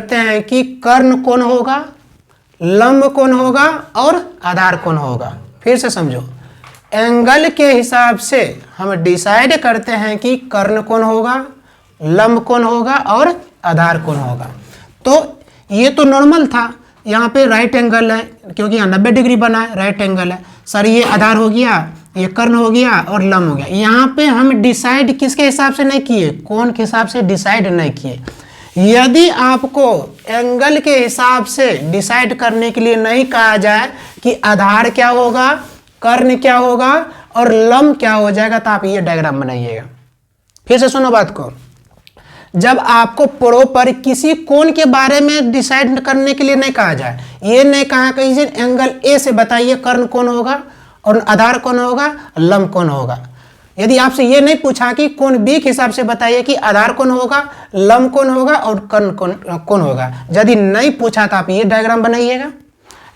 करते हैं कि कर्ण कौन होगा, लंब कौन होगा और आधार कौन होगा। फिर से समझो, एंगल के हिसाब से हम डिसाइड करते हैं कि कर्ण कौन होगा, लंब कौन होगा और आधार कौन होगा। तो ये तो नॉर्मल था, यहाँ पे राइट एंगल है क्योंकि यहाँ 90 डिग्री बना है, राइट एंगल है। सर ये आधार हो गया, ये कर्ण हो गया और लंब हो गया। यहाँ पे हम डिसाइड किसके हिसाब से नहीं किए, कोण के हिसाब से डिसाइड नहीं किए। यदि आपको एंगल के हिसाब से डिसाइड करने के लिए नहीं कहा जाए कि आधार क्या होगा, कर्ण क्या होगा और लंब क्या हो जाएगा, तो आप ये डायग्राम बनाइएगा। फिर से सुनो बात को, जब आपको प्रॉपर किसी कोण के बारे में डिसाइड करने के लिए नहीं कहा जाए, ये नहीं कहा कि एंगल ए से बताइए कर्ण कौन होगा और आधार कौन होगा, लंब कौन होगा। यदि आपसे ये नहीं पूछा कि कोण बी के हिसाब से बताइए कि आधार कौन होगा, लंब कौन होगा और कर्ण कौन होगा, यदि नहीं पूछा तो आप ये डायग्राम बनाइएगा।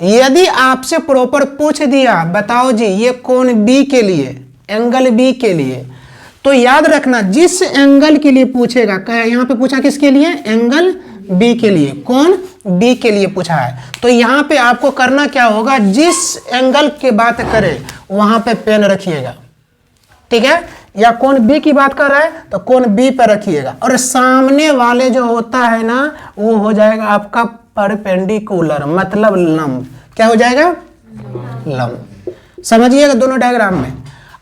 यदि आपसे प्रॉपर पूछ दिया बताओ जी ये कोण बी के लिए, एंगल बी के लिए, तो याद रखना जिस एंगल के लिए पूछेगा, यहाँ पे पूछा किसके लिए, एंगल बी के लिए, कोण बी के लिए पूछा है, तो यहाँ पे आपको करना क्या होगा, जिस एंगल की बात करे वहां पे पेन रखिएगा, ठीक है। या कोण बी की बात कर रहा है तो कोण बी पर रखिएगा और सामने वाले जो होता है ना वो हो जाएगा आपका परपेंडिकुलर, मतलब लंब। क्या हो जाएगा, लंब। समझिएगा दोनों डायग्राम में।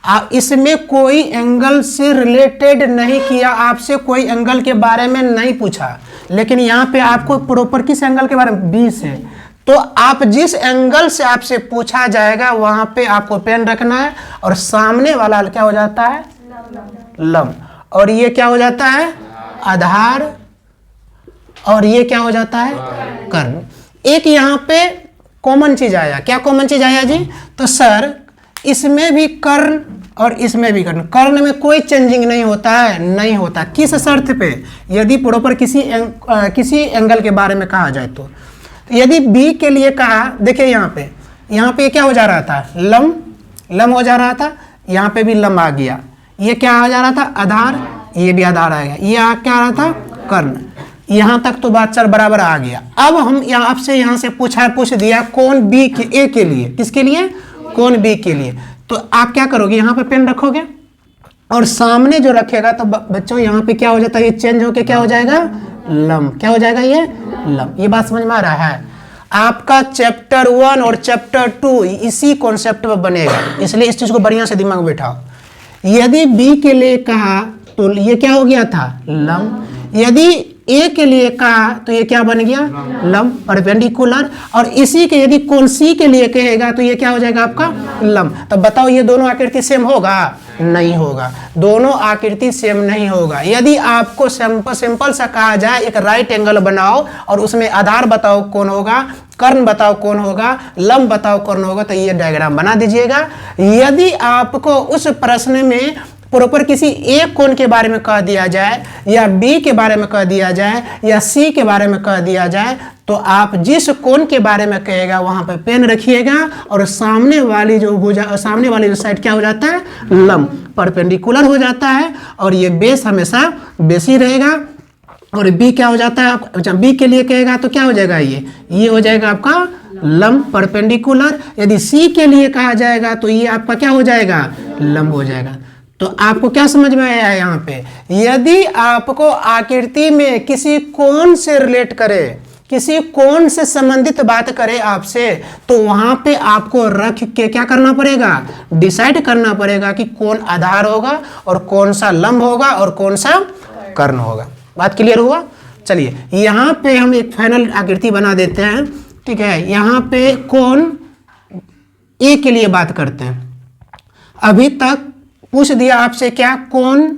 आप इसमें कोई एंगल से रिलेटेड नहीं किया, आपसे कोई एंगल के बारे में नहीं पूछा, लेकिन यहाँ पे आपको प्रॉपर किस एंगल के बारे में, बी से। तो आप जिस एंगल से आपसे पूछा जाएगा वहां पे आपको पेन रखना है और सामने वाला क्या हो जाता है, लंब, और ये क्या हो जाता है, आधार, और ये क्या हो जाता है, कर्ण। एक यहाँ पे कॉमन चीज आया, क्या कॉमन चीज आया जी, तो सर इसमें भी कर्ण और इसमें भी कर्ण, कर्ण में कोई चेंजिंग नहीं होता है, नहीं होता। किस शर्त पे, यदि प्रॉपर किसी एंगल के बारे में कहा जाए तो यदि बी के लिए कहा, देखिए यहाँ पे क्या हो जा रहा था, लंब हो जा रहा था, यहाँ पे भी लंब आ गया, ये क्या आ जा रहा था, आधार, ये भी आधार आ गया, ये क्या आ रहा था, कर्ण। यहाँ तक तो बात चल बराबर आ गया। अब हम आपसे यहाँ से पूछ दिया कोण बी के, ए के लिए, किसके लिए, कोण बी के लिए, तो आप क्या करोगे, यहाँ पे पेन रखोगे और सामने जो रखेगा तो बच्चों यहाँ पे क्या हो जाता है, ये चेंज होके क्या हो जाएगा, लंब। क्या हो जाएगा, ये लंब। ये बात समझ में आ रहा है। आपका चैप्टर 1 और चैप्टर 2 इसी कॉन्सेप्ट पर बनेगा, इसलिए इस चीज को बढ़िया से दिमाग में बैठाओ। यदि बी के लिए कहा तो ये क्या हो गया था, लंब। यदि ए के लिए कहा तो ये क्या बन गया, लंब, परपेंडिकुलर। और इसी के यदि कोण सी के लिए कहेगा तो ये क्या हो जाएगा आपका, लंब। तो बताओ ये दोनों आकृति सेम होगा, नहीं होगा, दोनों आकृति सेम नहीं होगा। यदि आपको सिंपल सा कहा जाए एक राइट एंगल बनाओ और उसमें आधार बताओ कौन होगा, कर्ण बताओ कौन होगा, लंब बताओ कौन होगा, तो ये डायग्राम बना दीजिएगा। यदि आपको उस प्रश्न में प्रॉपर किसी एक कोण के बारे में कह दिया जाए या बी के बारे में कह दिया जाए या सी के बारे में कह दिया जाए, तो आप जिस कोण के बारे में कहेगा वहां पर पेन रखिएगा और सामने वाली जो साइड क्या हो जाता है, लंब, परपेंडिकुलर हो जाता है और ये बेस हमेशा बेसी रहेगा। और बी क्या हो जाता है, अच्छा बी के लिए कहेगा तो क्या हो जाएगा, ये हो जाएगा आपका लंब, परपेंडिकुलर। यदि सी के लिए कहा जाएगा तो ये आपका क्या हो जाएगा, लंब हो जाएगा। तो आपको क्या समझ में आया है यहाँ पे, यदि आपको आकृति में किसी कोण से रिलेट करे, किसी कोण से संबंधित बात करे आपसे, तो वहां पे आपको रख के क्या करना पड़ेगा, डिसाइड करना पड़ेगा कि कौन आधार होगा और कौन सा लंब होगा और कौन सा कर्ण होगा। बात क्लियर हुआ। चलिए यहाँ पे हम एक फाइनल आकृति बना देते हैं, ठीक है। यहाँ पे कोण ए के लिए बात करते हैं। अभी तक पूछ दिया आपसे क्या, कोण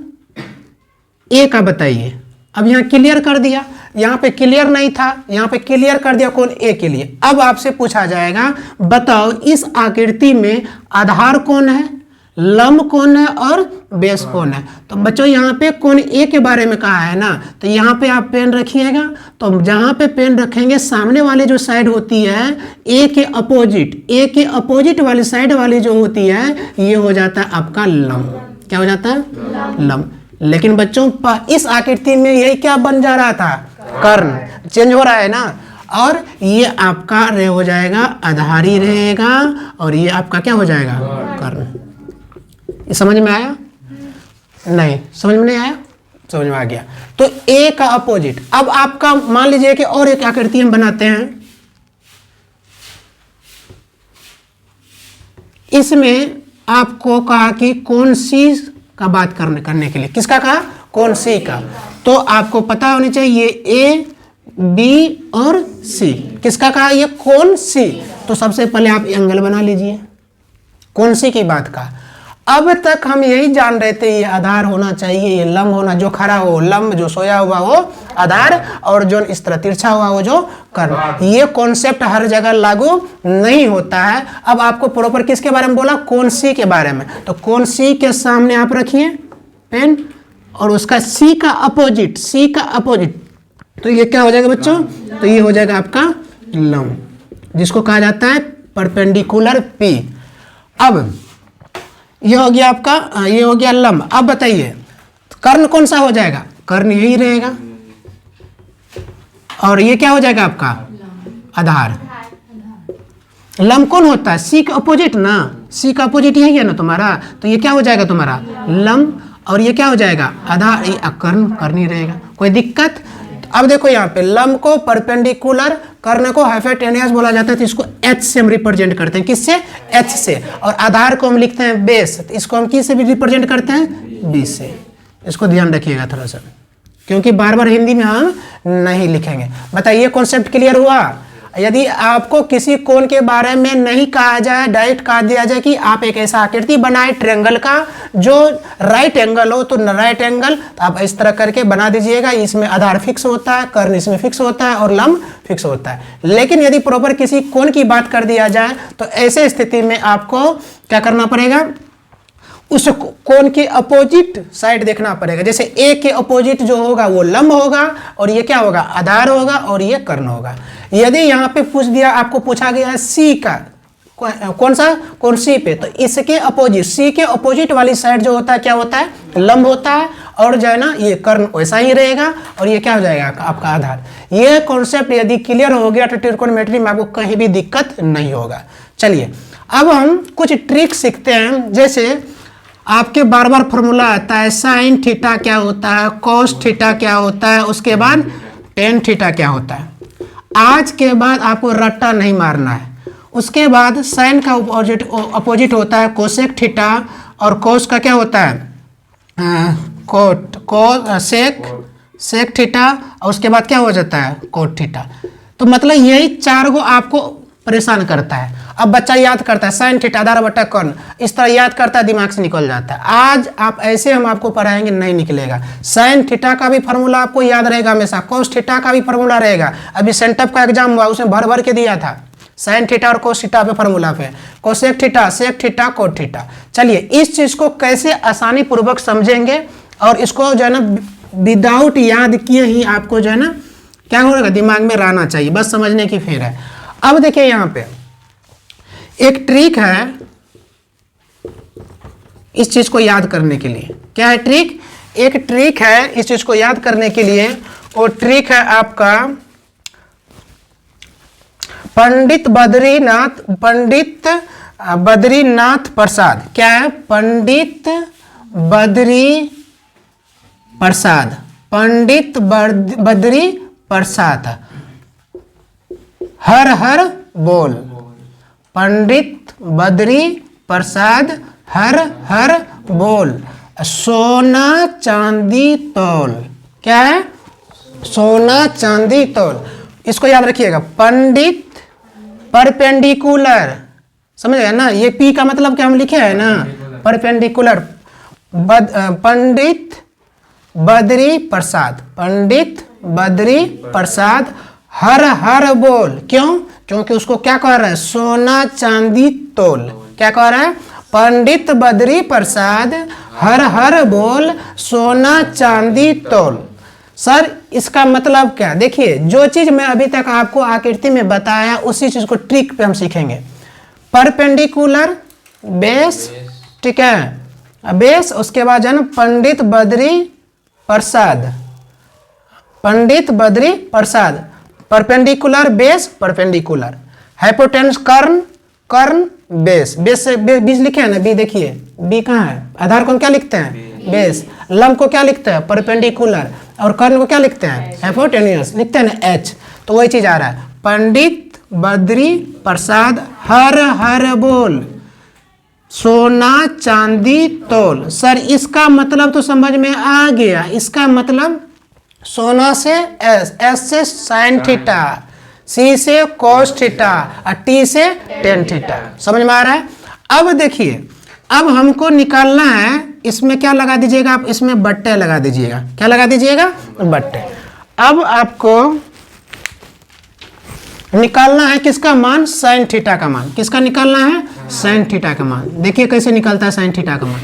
ए का बताइए। अब यहाँ क्लियर कर दिया, यहाँ पे क्लियर नहीं था, यहाँ पे क्लियर कर दिया कोण ए के लिए। अब आपसे पूछा जाएगा बताओ इस आकृति में आधार कौन है, लंब कौन है और बेस कौन है। तो बच्चों यहाँ पे कोण ए के बारे में कहा है ना, तो यहाँ पे आप पेन रखिएगा। तो जहाँ पे पेन रखेंगे सामने वाली जो साइड होती है ए के अपोजिट वाली साइड वाली जो होती है ये हो जाता है आपका लंब। क्या हो जाता है, लंब। लेकिन बच्चों इस आकृति में यही क्या बन जा रहा था, कर्ण, चेंज हो रहा है ना। और ये आपका रे हो जाएगा आधारी रहेगा और ये आपका क्या हो जाएगा कर्ण। ये समझ में आया? नहीं समझ में नहीं आया? समझ में आ गया। तो ए का अपोजिट। अब आपका मान लीजिए कि और एक आकृति हम बनाते हैं, इसमें आपको कहा कि कौन सी का बात करने के लिए, किसका कहा? कौन सी का। तो आपको पता होनी चाहिए ए बी और सी, किसका कहा? ये कौन सी। तो सबसे पहले आप एंगल बना लीजिए, कौन सी की बात का। अब तक हम यही जान रहे थे ये आधार होना चाहिए, ये लंब होना, जो खड़ा हो लंब, जो सोया हुआ हो आधार, और जो इस तरह तिरछा हुआ हो जो कर्ण। ये कॉन्सेप्ट हर जगह लागू नहीं होता है। अब आपको प्रॉपर किसके बारे में बोला? कौन सी के बारे में। तो कौन सी के सामने आप रखिए पेन, और उसका सी का अपोजिट, सी का अपोजिट, तो ये क्या हो जाएगा बच्चों? तो ये हो जाएगा आपका लंब, जिसको कहा जाता है परपेंडिकुलर पी। अब ये हो गया आपका, ये हो गया लंब। अब बताइए कर्ण कौन सा हो जाएगा? कर्ण यही रहेगा। और ये क्या हो जाएगा आपका? आधार। लंब कौन होता है? सी का अपोजिट ना, सी का अपोजिट यही है ना तुम्हारा। तो ये क्या हो जाएगा तुम्हारा? लंब। और ये क्या हो जाएगा? आधार। ये कर्ण ही रहेगा। कोई दिक्कत? अब देखो यहाँ पे लंब को परपेंडिकुलर, कर्ण को हाइपोटेन्यूस बोला जाता है। तो इसको एच से हम रिप्रेजेंट करते हैं, किससे? एच से। और आधार को हम लिखते हैं बेस, तो इसको हम किस से भी रिप्रेजेंट करते हैं? बी से। इसको ध्यान रखिएगा थोड़ा सा, क्योंकि बार बार हिंदी में हम नहीं लिखेंगे। बताइए कॉन्सेप्ट क्लियर हुआ? यदि आपको किसी कोण के बारे में नहीं कहा जाए, डायरेक्ट कहा दिया जाए कि आप एक ऐसा आकृति बनाए ट्रायंगल का जो राइट एंगल हो, तो राइट एंगल, तो आप इस तरह करके बना दीजिएगा। इसमें आधार फिक्स होता है, कर्ण इसमें फिक्स होता है और लंब फिक्स होता है। लेकिन यदि प्रॉपर किसी कोण की बात कर दिया जाए तो ऐसे स्थिति में आपको क्या करना पड़ेगा? उस कोण के अपोजिट साइड देखना पड़ेगा। जैसे ए के अपोजिट जो होगा वो लंब होगा, और ये क्या होगा? आधार होगा, और ये कर्ण होगा। यदि यहाँ पे पूछ दिया, आपको पूछा गया है सी का, कौन सा? कौन सी पे, तो इसके अपोजिट, सी के अपोजिट वाली साइड जो होता है क्या होता है? लंब होता है। और जो है ना ये कर्ण वैसा ही रहेगा, और ये क्या हो जाएगा? आपका आधार। ये कॉन्सेप्ट यदि क्लियर हो गया तो ट्रिग्नोमेट्री में आपको कहीं भी दिक्कत नहीं होगा। चलिए अब हम कुछ ट्रिक सीखते हैं। जैसे आपके बार बार फॉर्मूला आता है साइन थीटा क्या होता है, कॉस थीटा क्या होता है, उसके बाद टेन थीटा क्या होता है। आज के बाद आपको रट्टा नहीं मारना है। उसके बाद साइन का अपोजिट होता है कोसेक थीटा, और कोस का क्या होता है? सेक थीटा, और उसके बाद क्या हो जाता है? Cot theta. तो मतलब यही चार को आपको परेशान करता है। अब बच्चा याद करता है साइन थीटा आधार बटा कर्ण, इस तरह याद करता है, दिमाग से निकल जाता है। आज आप ऐसे हम आपको पढ़ाएंगे, नहीं निकलेगा। साइन थीटा का भी फॉर्मूला आपको याद रहेगा हमेशा, कोस थीटा का भी फॉर्मूला रहेगा। अभी सेंटअप का एग्जाम हुआ, उसमें भर भर के दिया था साइन थीटा और कोस थीटा पे फॉर्मूला पे, cosec theta, sec theta, cot theta. चलिए इस चीज को कैसे आसानी पूर्वक समझेंगे, और इसको जो है ना विदाउट याद किए ही आपको जो है ना क्या होगा? दिमाग में रहना चाहिए, बस समझने की फेर है। अब देखिए यहाँ पे एक ट्रिक है इस चीज को याद करने के लिए। क्या है ट्रिक? एक ट्रिक है इस चीज को याद करने के लिए। वो ट्रिक है आपका पंडित बद्रीनाथ प्रसाद। क्या है? पंडित बद्री प्रसाद हर हर बोल। पंडित बद्री प्रसाद हर हर बोल, सोना चांदी तौल। क्या है? सोना चांदी तौल। इसको याद रखिएगा। पंडित परपेंडिकुलर, समझ गए ना? ये पी का मतलब क्या हम लिखे है ना? परपेंडिकुलर। पंडित बद्री प्रसाद, पंडित बद्री प्रसाद हर हर बोल। क्यों? क्योंकि उसको क्या कह रहा है? सोना चांदी तोल। क्या कह रहा है? पंडित बद्री प्रसाद हर हर बोल, सोना चांदी तोल। सर इसका मतलब क्या? देखिए जो चीज मैं अभी तक आपको आकृति में बताया उसी चीज को ट्रिक पे हम सीखेंगे। परपेंडिकुलर बेस, ठीक है, बेस, उसके बाद जो है ना Pandit Badri Prasad, Pandit Badri Prasad, perpendicular base perpendicular, hypotenuse Karna Karna base, base से बीच लिखे हैं ना, बी देखिए बी कहाँ है, आधार को हम क्या लिखते हैं बेस, लंब को क्या लिखते हैं परपेंडिकुलर, और कर्ण को क्या लिखते हैं हाइपोटेन्यूस, लिखते हैं ना एच। तो वही चीज आ रहा है, पंडित बद्री प्रसाद हर हर बोल सोना चांदी तोल। सर इसका मतलब तो समझ में आ गया, इसका मतलब सोना से एस, एस से साइन थीटा, सी से कोस थीटा और टी से टेन थीटा। समझ में आ रहा है। अब देखिए, अब हमको निकालना है, इसमें क्या लगा दीजिएगा आप, इसमें बट्टे लगा दीजिएगा। क्या लगा दीजिएगा बट्टे। अब आपको निकालना है किसका मान, साइन थीटा का मान। किसका निकालना है, साइन थीटा का मान। देखिए कैसे निकलता है साइन थीटा का मान।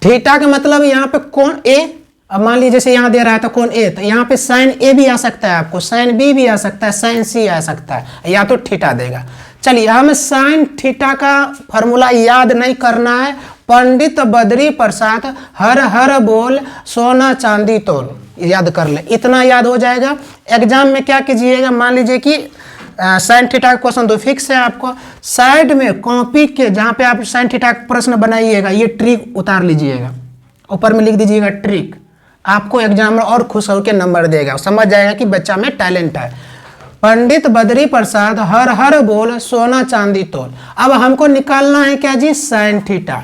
थीटा का मतलब यहाँ पे कोण ए, अब मान लीजिए जैसे यहाँ दे रहा है तो कोण ए, तो यहाँ पे साइन ए भी आ सकता है आपको, साइन बी भी आ सकता है, साइन सी आ सकता है, या तो थीटा देगा। चलिए हमें साइन थीटा का फॉर्मूला याद नहीं करना है। पंडित बद्री प्रसाद हर हर बोल सोना चांदी तोल, याद कर ले, इतना याद हो जाएगा। एग्जाम में क्या कीजिएगा, मान लीजिए कि साइन थीटा का क्वेश्चन तो फिक्स है, आपको साइड में कॉपी के जहाँ पे आप साइन थीटा का प्रश्न बनाइएगा, ये ट्रिक उतार लीजिएगा, ऊपर में लिख दीजिएगा ट्रिक। आपको एग्जाम में और खुश होकर नंबर देगा, समझ जाएगा कि बच्चा में टैलेंट है। पंडित बद्री प्रसाद हर हर बोल सोना चांदी तोल। अब हमको निकालना है क्या जी, साइन थीटा।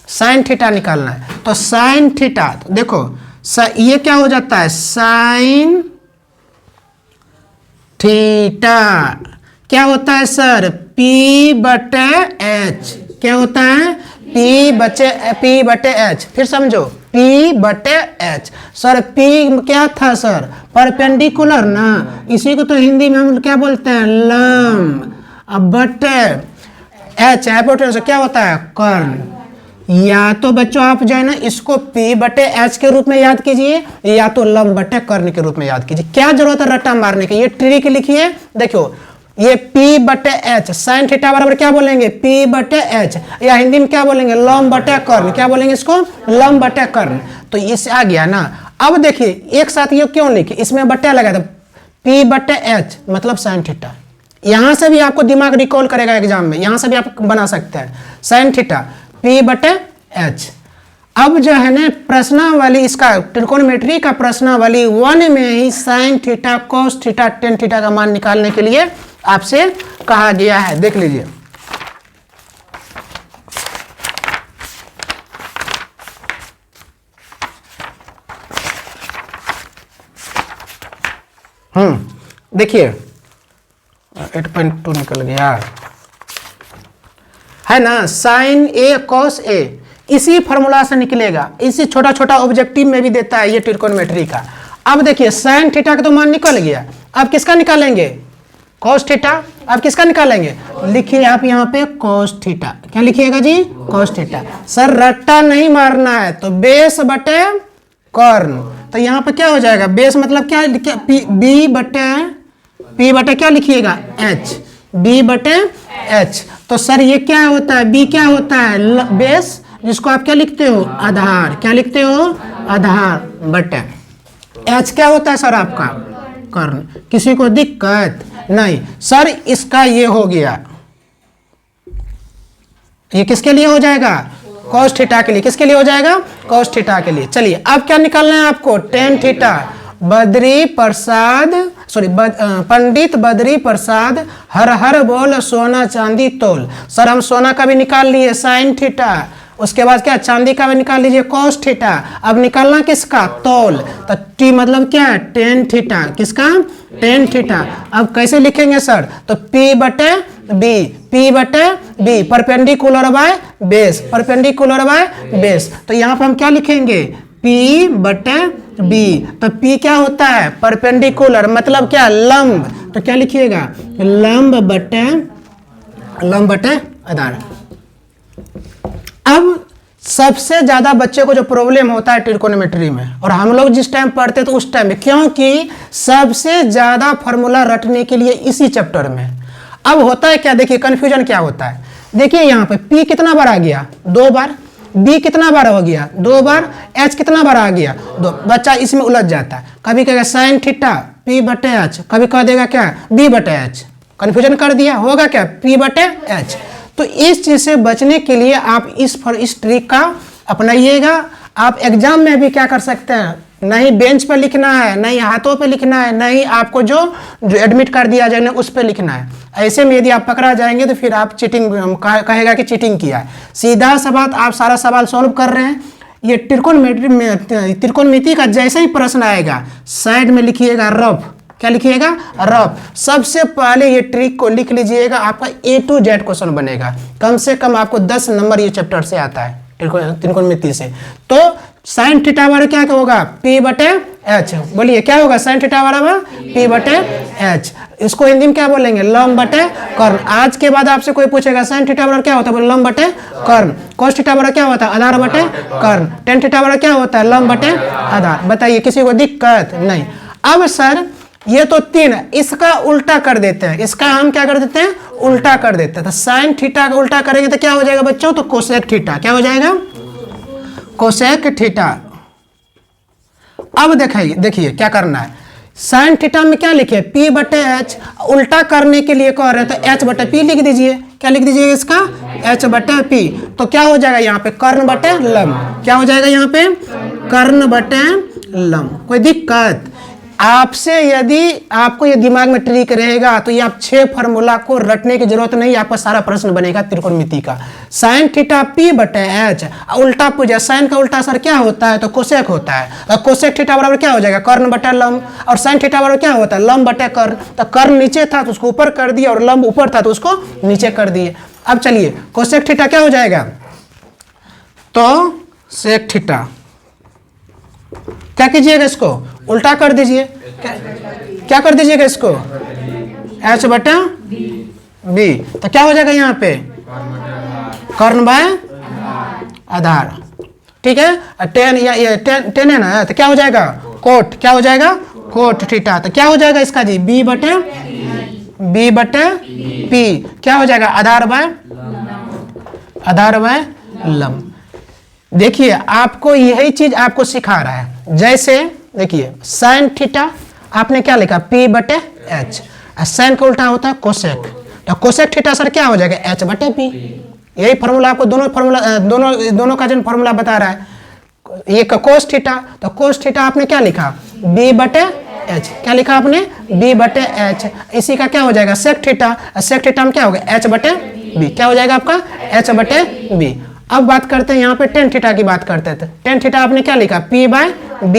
साइन थीटा निकालना है, तो साइन थीटा तो देखो ये क्या हो जाता है, साइन थीटा क्या होता है सर, पी बटे एच। क्या होता है, पी बटे एच। फिर समझो P बटे एच। सर P क्या था सर, परपेंडिकुलर ना, इसी को तो हिंदी में हम क्या बोलते हैं, लंब। अब बटे एच हाइपोटेन्यूस क्या होता है, कर्ण। या तो बच्चों आप जो है ना इसको P बटे एच के रूप में याद कीजिए, या तो लंब बटे कर्ण के रूप में याद कीजिए। क्या जरूरत है रट्टा मारने की, ये ट्रिक लिखिए। देखो ये P बटे एच, साइन थीटा बराबर क्या बोलेंगे, P बटे एच, या हिंदी में क्या बोलेंगे, लंब बटे कर्ण। क्या बोलेंगे इसको, लंब बटे कर्ण। तो इससे आ गया ना। अब देखिए एक साथ ये क्यों लिखे, इसमें बट्टा लगा था, P बटे एच मतलब साइन थीटा। यहां से भी आपको दिमाग रिकॉल करेगा एग्जाम में, यहां से भी आप बना सकते हैं साइन थीटा P बटे एच। अब जो है ना प्रश्नावली, इसका त्रिकोणमिति का प्रश्नावली 1 में ही sine theta cos theta tan theta का मान निकालने के लिए आपसे कहा गया है। देख लीजिए, देखिए 8.2 निकल गया है ना, साइन ए कॉस ए इसी फॉर्मूला से निकलेगा। इसी छोटा छोटा ऑब्जेक्टिव में भी देता है ये त्रिकोणमिति का। अब देखिए साइन थीटा का तो मान निकल गया, अब किसका निकालेंगे, कॉस थीटा। अब किसका निकालेंगे, लिखिए आप यहाँ पे कॉस थीटा। क्या लिखिएगा जी, कॉस थीटा। सर रट्टा नहीं मारना है, तो बेस बटे कर्ण। तो यहाँ पे क्या हो जाएगा, बेस मतलब क्या, P बटे क्या लिखिएगा, H, B बटे H। तो सर ये क्या होता है, B क्या होता है, बेस, जिसको आप क्या लिखते हो, आधार। क्या लिखते हो, आधार बटे H क्या होता है सर आपका, कर्ण। किसी को दिक्कत नहीं। सर इसका ये हो गया, ये किसके लिए हो जाएगा, कॉस थीटा के लिए। किसके लिए हो जाएगा, कॉस थीटा के लिए। चलिए अब क्या निकालना है आपको, टेन थीटा। बद्री प्रसाद पंडित बद्री प्रसाद हर हर बोल सोना चांदी तोल। सर हम सोना का भी निकाल लिए साइन थीटा, उसके बाद क्या चांदी का भी निकाल लीजिए कॉस थीटा। अब निकालना किसका, तोल। तो टी मतलब क्या है, टेन थीटा। किसका, टेन थीटा। अब कैसे लिखेंगे सर, तो P बटे B perpendicular by base, perpendicular by base. तो यहाँ पर हम क्या लिखेंगे, P बटे B। तो P क्या होता है, परपेंडिकुलर मतलब क्या, लंब। तो क्या लिखिएगा, लंब बटे आधार। अब सबसे ज्यादा बच्चे को जो प्रॉब्लम होता है त्रिकोणमिति में, और हम लोग जिस टाइम पढ़ते तो उस टाइम में, क्योंकि सबसे ज्यादा फॉर्मूला रटने के लिए इसी चैप्टर में। अब होता है क्या, देखिए कंफ्यूजन क्या होता है। देखिए यहाँ पे P कितना बार आ गया, 2 बार। बी कितना बार हो गया 2 बार, एच कितना बार आ गया 2। बच्चा इसमें उलझ जाता है, कभी कहेगा साइन थीटा पी बटे एच, कभी कह देगा क्या बी बटे एच, कन्फ्यूजन कर दिया, होगा क्या पी बटे एच। तो इस चीज से बचने के लिए आप इस ट्रिक का अपनाइएगा। आप एग्जाम में भी क्या कर सकते हैं, नहीं बेंच पर लिखना है, नहीं हाथों पे लिखना है, नहीं आपको जो एडमिट कर दिया जाए उस पर लिखना है। ऐसे में यदि आप पकड़ा जाएंगे तो फिर आप चीटिंग कहेगा कि चीटिंग किया है। सीधा सा बात, आप सारा सवाल सॉल्व कर रहे हैं, ये त्रिकोणमिति का जैसे ही प्रश्न आएगा साइड में लिखिएगा रफ, क्या लिखिएगा रफ। सबसे पहले ये ट्रिक को लिख लीजिएगा, आपका A to Z क्वेश्चन बनेगा। कम से कम आपको 10 नंबर ये चैप्टर से आता है त्रिकोणमिति से। तो साइन थीटा बराबर क्या होगा P बटे एच, बोलिए क्या होगा साइन थीटा बराबर P बटे एच। इसको हिंदी में क्या बोलेंगे लंब बटे कर्ण। आज के बाद आपसे कोई पूछेगा साइन थीटा बराबर क्या होता है, बोले लंब बटे कर्ण। कोस थीटा बराबर क्या होता है आधार बटे कर्ण। टेन थीटा बराबर क्या होता है लंब बटे आधार। बताइए किसी को दिक्कत नहीं। अब सर ये तो 3, इसका उल्टा कर देते हैं, इसका हम क्या कर देते हैं उल्टा कर देते हैं। तो साइन थीटा का उल्टा करेंगे तो क्या हो जाएगा बच्चों, तो कोसेक थीटा, क्या हो जाएगा कोसेक थीटा। अब देखिए क्या करना है, साइन थीटा में क्या लिखे P बटे एच, उल्टा करने के लिए कह रहे हैं तो H बटे P लिख दीजिए। क्या लिख दीजिए इसका H बटे P। तो क्या हो जाएगा यहाँ पे कर्ण बटे लंब, क्या हो जाएगा यहाँ पे कर्ण बटे लंब। कोई दिक्कत आपसे, यदि आपको ये दिमाग में ट्रिक रहेगा तो ये आप 6 फार्मूला को रटने की जरूरत नहीं, आपका सारा प्रश्न बनेगा त्रिकोणमिति का। साइन थीटा P बटे एच, उल्टा पूछा साइन का उल्टा सर क्या होता है, तो कोसेक होता है। और कोसेक थीटा बराबर क्या हो जाएगा कर्ण बटे लंब, और साइन थीटा बराबर क्या होता है लंब बटे कर्ण। तो कर्ण नीचे था तो उसको ऊपर कर दिया, और लंब ऊपर था तो उसको नीचे कर दिए। अब चलिए कोसेक थीटा क्या हो जाएगा, तो सेक थीटा क्या कीजिएगा इसको उल्टा कर दीजिए, क्या कर दीजिएगा इसको H बटा B। तो क्या हो जाएगा यहाँ पे कर्ण बाय आधार, ठीक है। टेन है ना, तो क्या हो जाएगा कोट, क्या हो जाएगा कोट थीटा। तो क्या हो जाएगा इसका जी B बटे P, क्या हो जाएगा आधार बाय लंब। देखिए आपको यही चीज आपको सिखा रहा है। जैसे देखिए साइन थीटा आपने क्या लिखा P बटे एच, साइन का उल्टा होता है कोसेक। तो कोसेक थीटा सर क्या हो जाएगा H बटे P। यही फॉर्मूला आपको दोनों का जो फॉर्मूला बता रहा है। ये कोस थीटा, तो कोस थीटा आपने क्या लिखा B बटे एच, क्या लिखा आपने B बटे एच। इसी का क्या हो जाएगा सेक थीटा, सेक थीटा में क्या होगा H बटे B, क्या हो जाएगा आपका H बटे B। अब बात करते हैं यहाँ पे टेन थीटा की बात करते थे। टेन थीटा आपने क्या लिखा P बाय B,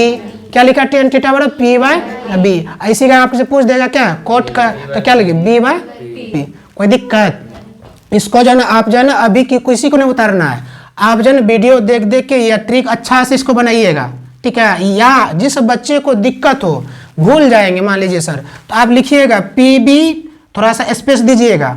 क्या लिखा टेन थीटा बराबर P बाय B। इसी का आपसे पूछ देगा क्या कोट का, तो क्या लिखे B बाय P। कोई दिक्कत, इसको जो है ना आप जो है ना अभी किसी को नहीं उतारना है, आप जो है वीडियो देख के ये ट्रिक अच्छा से इसको बनाइएगा, ठीक है। या जिस बच्चे को दिक्कत हो भूल जाएंगे मान लीजिए सर, तो आप लिखिएगा PB थोड़ा सा स्पेस दीजिएगा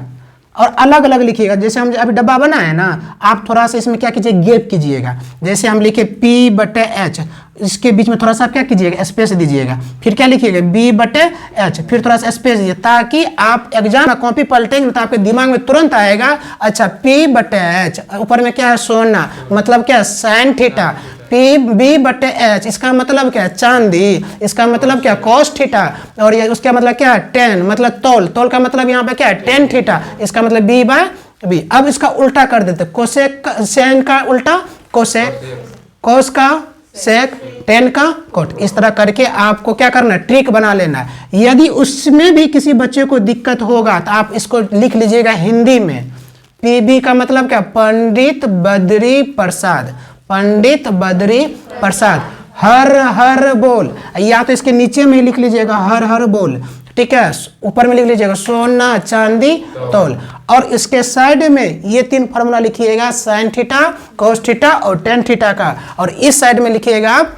और अलग अलग लिखिएगा। जैसे हम अभी डब्बा बना है ना, आप थोड़ा सा इसमें क्या कीजिए गैप कीजिएगा। जैसे हम लिखे P बटे एच, इसके बीच में थोड़ा सा क्या कीजिएगा स्पेस दीजिएगा। फिर क्या लिखिएगा B बटे एच, फिर थोड़ा सा स्पेस दीजिए, ताकि आप एग्जाम में कॉपी पलटेंगे तो आपके दिमाग में तुरंत आएगा अच्छा P बटे एच, ऊपर में क्या है सोना, मतलब क्या साइन थीटा। B बटे एच, इसका मतलब क्या है चांदी, इसका मतलब क्या कॉस थीटा, और ये उसका मतलब क्या है टेन, मतलब तौल का मतलब यहाँ पे क्या है टेन थीटा, इसका मतलब B बाय B। अब इसका उल्टा कर देते, कोसेक सेन का उल्टा कोसेक, कोस का सेक, टेन का कोट। इस तरह करके आपको क्या करना है ट्रिक बना लेना है। यदि उसमें भी किसी बच्चे को दिक्कत होगा तो आप इसको लिख लीजिएगा हिंदी में। PB का मतलब क्या पंडित बद्री प्रसाद, पंडित बद्री प्रसाद, हर हर बोल, या तो इसके नीचे में लिख लीजिएगा हर हर बोल, ठीक है। ऊपर में लिख लीजिएगा सोना चांदी तौल, और इसके साइड में ये 3 फार्मूला लिखिएगा साइन थीटा कोस थीटा और टेन थीटा का, और इस साइड में लिखिएगा आप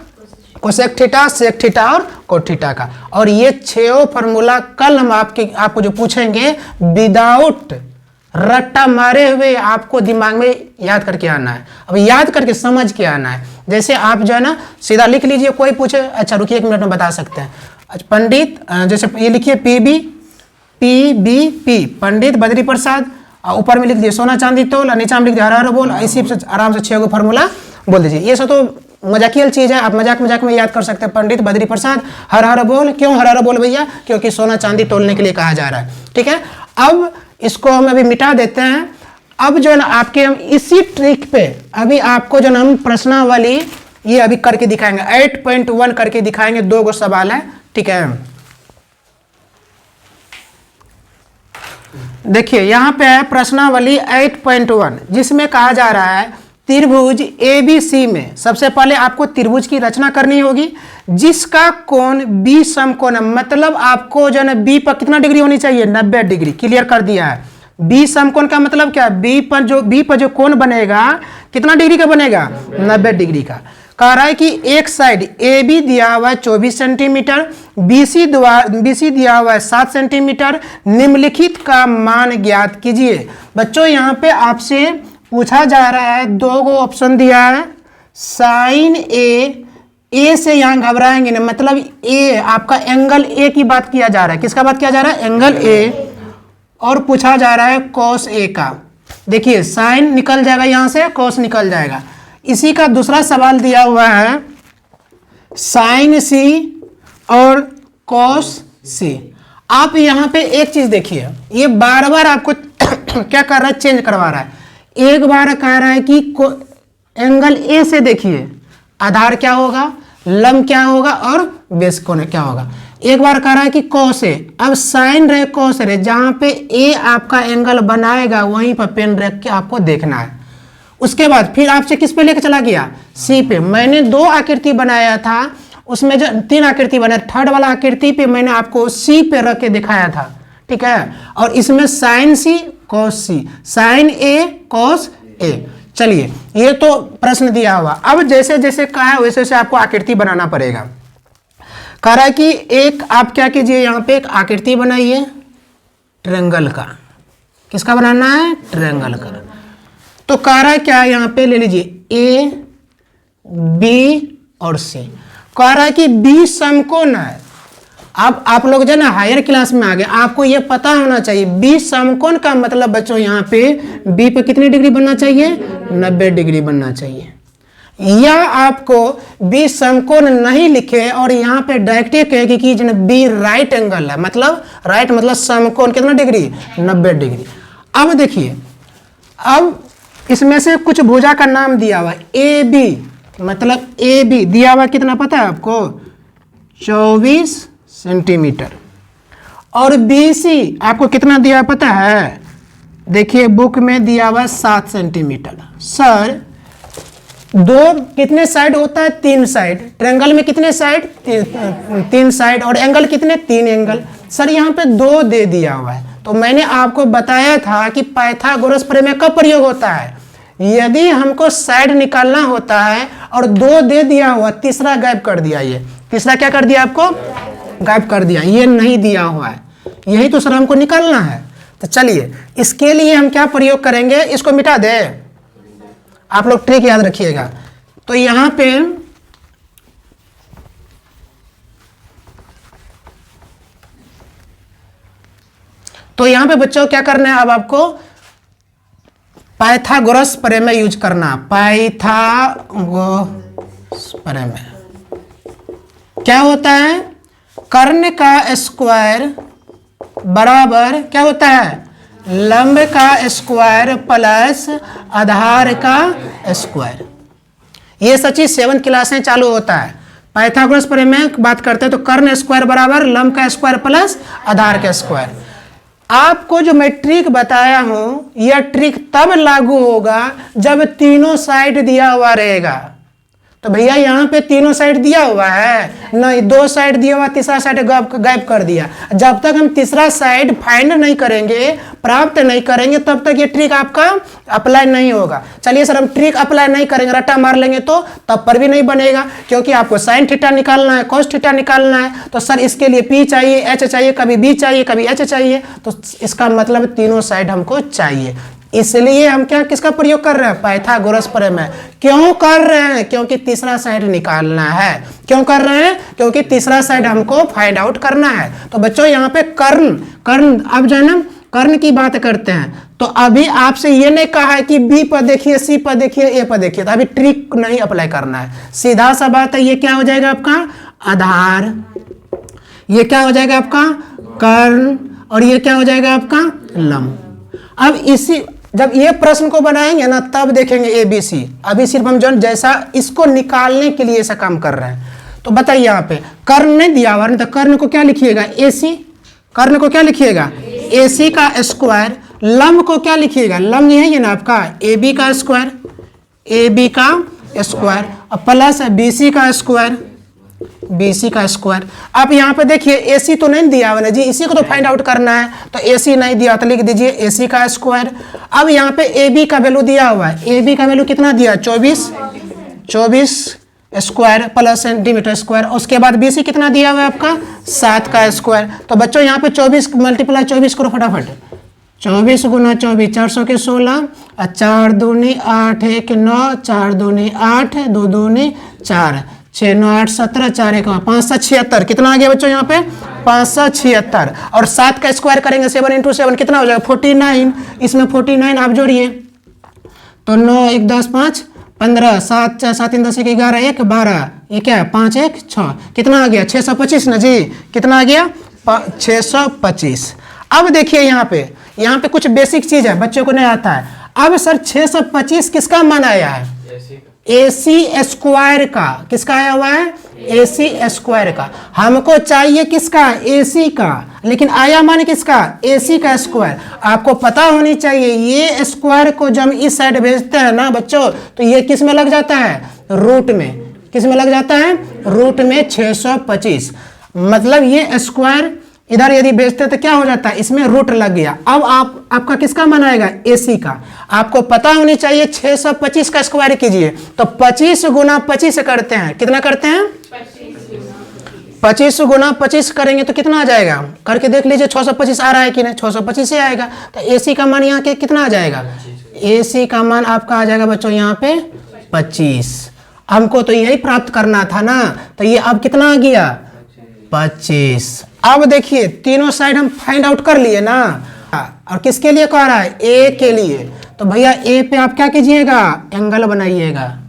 कोसेक थीटा सेक थीटा और कोट थीटा का। और ये 6 फार्मूला कल हम आपको जो पूछेंगे विदाउट रट्टा मारे हुए आपको दिमाग में याद करके आना है। अब याद करके समझ के आना है। जैसे आप जो है ना सीधा लिख लीजिए, कोई पूछे अच्छा रुकिए 1 मिनट में बता सकते हैं। अच्छा पंडित, जैसे ये लिखिए PB पंडित बद्री प्रसाद, और ऊपर में लिख दिए सोना चांदी तोल और नीचे में लिख दिया हर हर बोल। इसी से आराम से 6 गो फार्मूला बोल दीजिए। ये सब तो मजाकियल चीज़ है, आप मजाक मजाक में याद कर सकते हैं। पंडित बद्री प्रसाद हर हर बोल, क्यों हर हर बोल भैया? क्योंकि सोना चांदी तोलने के लिए कहा जा रहा है। ठीक है, अब इसको हम अभी मिटा देते हैं। अब जो है ना आपके हम इसी ट्रिक पे अभी आपको जो हम प्रश्नावली ये अभी करके दिखाएंगे, 8.1 करके दिखाएंगे। 2 गो सवाल है। ठीक है, देखिए यहाँ पे है प्रश्नावली 8.1 जिसमें कहा जा रहा है त्रिभुज ABC में सबसे पहले आपको त्रिभुज की रचना करनी होगी जिसका कोण B समकोण है। मतलब आपको जो है B पर कितना डिग्री होनी चाहिए? 90 डिग्री। क्लियर कर दिया है। B समकोण का मतलब क्या? B पर जो कोण बनेगा कितना डिग्री का बनेगा? 90 डिग्री का। कह रहा है कि एक साइड AB दिया हुआ है 24 सेंटीमीटर, BC दिया हुआ है 7 सेंटीमीटर। निम्नलिखित का मान ज्ञात कीजिए। बच्चों यहाँ पे आपसे पूछा जा रहा है, 2 गो ऑप्शन दिया है। साइन ए से यहाँ घबराएंगे ना, मतलब ए आपका एंगल ए की बात किया जा रहा है। किसका बात किया जा रहा है? Angle A. और पूछा जा रहा है कॉस ए का। देखिए साइन निकल जाएगा यहाँ से, कॉस निकल जाएगा। इसी का दूसरा सवाल दिया हुआ है साइन सी और कॉस सी। आप यहाँ पे एक चीज देखिए, ये बार बार आपको क्या कर रहा है? चेंज करवा रहा है। एक बार कह रहा है कि एंगल ए से देखिए आधार क्या होगा, लंब क्या होगा और बेस कोण क्या होगा। एक बार कह रहा है कि कॉस ए। अब साइन रहे कॉस रहे, जहां पे ए आपका एंगल बनाएगा वहीं पर पेन रख के आपको देखना है। उसके बाद फिर आपसे किस पे लेके चला गया? सी पे। मैंने 2 आकृति बनाया था, उसमें जो 3 आकृति बनाया, थर्ड वाला आकृति पे मैंने आपको सी पे रख के दिखाया था। ठीक है, और इसमें sign C cos C, sign A cos A. चलिए ये तो प्रश्न दिया हुआ। अब जैसे जैसे कहा है वैसे वैसे आपको आकृति बनाना पड़ेगा। कह रहा है कि एक आप क्या कीजिए, यहाँ पे एक आकृति बनाइए ट्रायंगल का। किसका बनाना है? ट्रायंगल का। तो कह रहा है क्या, यहाँ पे ले लीजिए ए बी और सी। कह रहा है कि बी समकोण है। अब आप लोग जो ना हायर क्लास में आ गए, आपको ये पता होना चाहिए बी समकोण का मतलब बच्चों यहाँ पे बी पे कितनी डिग्री बनना चाहिए? 90 डिग्री बनना चाहिए। या आपको बी समकोण नहीं लिखे और यहाँ पे डायरेक्ट कहे कि जो बी राइट एंगल है, मतलब राइट मतलब समकोण कितना डिग्री? 90 डिग्री। अब देखिए, अब इसमें से कुछ भुजा का नाम दिया हुआ ए बी, मतलब ए बी दिया हुआ कितना पता है आपको? 24 सेंटीमीटर। और BC आपको कितना दिया पता है? देखिए बुक में दिया हुआ 7 सेंटीमीटर। सर 2 कितने साइड होता है? 3 साइड। ट्रायंगल में कितने साइड? 3 साइड। और एंगल कितने? 3 एंगल। सर यहाँ पे 2 दे दिया हुआ है। तो मैंने आपको बताया था कि पाइथागोरस प्रमेय का प्रयोग होता है यदि हमको साइड निकालना होता है और 2 दे दिया हुआ, तीसरा गायब कर दिया। ये तीसरा क्या कर दिया? आपको गायब कर दिया, ये नहीं दिया हुआ है। यही तो सर हमको निकालना है। तो चलिए इसके लिए हम क्या प्रयोग करेंगे? इसको मिटा दे। आप लोग ट्रिक याद रखिएगा। तो यहां पे बच्चों क्या करना है? अब आपको पाइथागोरस प्रमेय यूज करना। पाइथागोरस प्रमेय क्या होता है? कर्ण का स्क्वायर बराबर क्या होता है? लंब का स्क्वायर प्लस आधार का स्क्वायर। ये सच्ची 7th क्लास में चालू होता है। पाइथागोरस प्रमेय बात करते हैं तो कर्ण स्क्वायर बराबर लंब का स्क्वायर प्लस आधार का स्क्वायर। आपको जो मैं ट्रिक बताया हूं, यह ट्रिक तब लागू होगा जब तीनों साइड दिया हुआ रहेगा। तो भैया यहाँ पे तीनों साइड दिया हुआ है नहीं, 2 साइड दिया हुआ, तीसरा साइड गायब कर दिया। जब तक हम तीसरा साइड फाइंड नहीं करेंगे, प्राप्त नहीं करेंगे, तब तक ये ट्रिक आपका अप्लाई नहीं होगा। चलिए सर हम ट्रिक अप्लाई नहीं करेंगे, रट्टा मार लेंगे तो तब पर भी नहीं बनेगा, क्योंकि आपको साइन थीटा निकालना है, कॉस थीटा निकालना है। तो सर इसके लिए P चाहिए, H चाहिए, कभी B चाहिए, कभी H चाहिए। तो इसका मतलब तीनों साइड हमको चाहिए। इसलिए हम क्या किसका प्रयोग कर रहे हैं? पाइथागोरस प्रमेय। क्यों कर रहे हैं? क्योंकि तीसरा साइड निकालना है। क्यों कर रहे हैं? क्योंकि तीसरा साइड हमको फाइंड आउट करना है। तो बच्चों यहाँ पे कर्ण अब जो है ना कर्ण की बात करते हैं तो अभी आपसे ये नहीं कहा है कि बी पर देखिए, सी पर देखिए, ए पर देखिए, तो अभी ट्रिक नहीं अप्लाई करना है, सीधा सा बात है। ये क्या हो जाएगा आपका आधार, ये क्या हो जाएगा आपका कर्ण, और ये क्या हो जाएगा आपका लंब। अब इसी जब ये प्रश्न को बनाएंगे ना तब देखेंगे ए बी सी। अभी सिर्फ हम जो जैसा इसको निकालने के लिए ऐसा काम कर रहे हैं। तो बताइए यहाँ पे कर्ण नहीं दिया हुआ, नहीं तो कर्ण को क्या लिखिएगा ए सी, कर्ण को क्या लिखिएगा ए सी का स्क्वायर। लंब को क्या लिखिएगा, लंब ये है ना आपका ए बी का स्क्वायर, ए बी का स्क्वायर और प्लस बी सी का स्क्वायर, BC का स्क्वायर। अब यहाँ पे देखिए AC तो नहीं दिया हुआ ना जी, इसी को तो फाइंड आउट करना है, तो AC नहीं दिया तो लिख दीजिए AC का स्क्वायर। अब यहाँ पे AB का वैल्यू दिया हुआ है, AB का वैल्यू कितना दिया 24 स्क्वायर प्लस सेंटीमीटर स्क्वायर। उसके बाद BC कितना दिया हुआ है आपका 7 का स्क्वायर। तो बच्चों यहाँ पे 24 मल्टीप्लाई 24 करो फटाफट, 24 गुना 24 400 के 16 और 4 दूनी 8 1 9 4 दूनी 8 2 दूनी 4 6 9 8 17 4 1 576 कितना आ गया बच्चों यहाँ पे 576। और 7 का स्क्वायर करेंगे 7 × 7 कितना हो जाएगा 49। इसमें 49 आप जोड़िए तो 9 1 10 5 15 7 4 7 3 10 1 11 1 12 ये क्या है 5 1 6 कितना आ गया 625 ना जी, कितना आ गया 625। अब देखिए यहाँ पे कुछ बेसिक चीज है बच्चों को नहीं आता है। अब सर 625 किसका मान आया है AC स्क्वायर का, किसका आया हुआ है AC स्क्वायर का। हमको चाहिए किसका AC का, लेकिन आया मान किसका AC का स्क्वायर। आपको पता होनी चाहिए ये स्क्वायर को जब इस साइड भेजते हैं ना बच्चों तो ये किस में लग जाता है रूट में, किस में लग जाता है रूट में 625। मतलब ये स्क्वायर इधर यदि भेजते तो क्या हो जाता है इसमें रूट लग गया। अब आपका किसका मान आएगा AC का। आपको पता होनी चाहिए 625 का स्क्वायर कीजिए तो 25 गुना 25 करते हैं, कितना करते हैं 25 गुना 25 करेंगे तो कितना आ जाएगा करके देख लीजिए 625 आ रहा है कि नहीं 625 ही आएगा। तो AC का मान यहाँ के कितना आ जाएगा AC का मान आपका आ जाएगा बच्चों यहाँ पे 25। हमको तो यही प्राप्त करना था ना, तो ये अब कितना आ गया 25। अब देखिए तीनों साइड हम फाइंड आउट कर लिए ना, और किसके लिए कह रहा है A के लिए। तो भैया A पे आप क्या कीजिएगा एंगल बनाइएगा।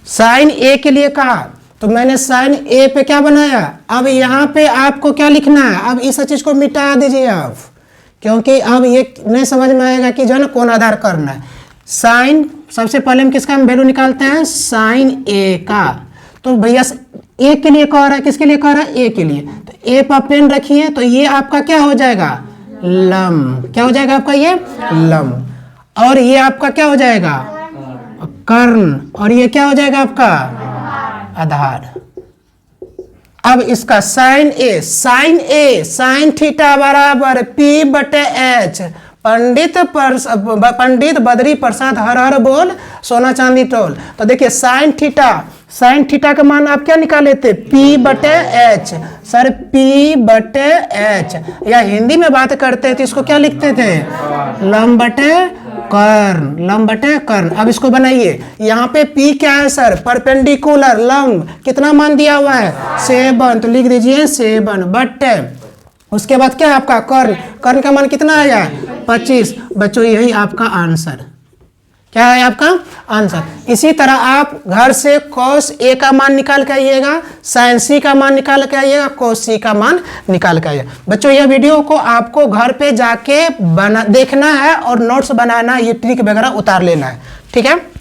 साइन A के लिए कहा तो मैंने साइन A पे क्या बनाया। अब यहाँ पे आपको क्या लिखना है, अब इस चीज को मिटा दीजिए आप, क्योंकि अब ये नहीं समझ में आएगा कि जो है ना कौन आधार करना है। साइन सबसे पहले हम किसका वैल्यू निकालते हैं साइन A का। तो भैया A के लिए कह रहा है, किसके लिए कह रहा है A के लिए। तो A पर पेन रखिए तो ये आपका क्या हो जाएगा लंब, क्या हो जाएगा आपका ये लंब, और ये आपका क्या हो जाएगा कर्ण, और ये क्या हो जाएगा आपका आधार। अब इसका साइन A साइन थीटा बराबर P/H। पंडित बद्री प्रसाद हर हर बोल सोना चांदी टोल। तो देखिए साइन थीटा का मान आप क्या निकाले थे P/H। सर P/H, या हिंदी में बात करते हैं तो इसको क्या लिखते थे लंब बटे कर्ण। अब इसको बनाइए, यहाँ पे P क्या है सर परपेंडिकुलर लंब, कितना मान दिया हुआ है 7, तो लिख दीजिए 7 बटे उसके बाद क्या है आपका कर्ण का मान कितना आया 25। बच्चों यही आपका आंसर, क्या है आपका आंसर। इसी तरह आप घर से cos A का मान निकाल के आइएगा, sin C का मान निकाल के आइएगा, cos C का मान निकाल के आइएगा। बच्चों यह वीडियो को आपको घर पे जाके देखना है और नोट्स बनाना, ये ट्रिक वगैरह उतार लेना है, ठीक है।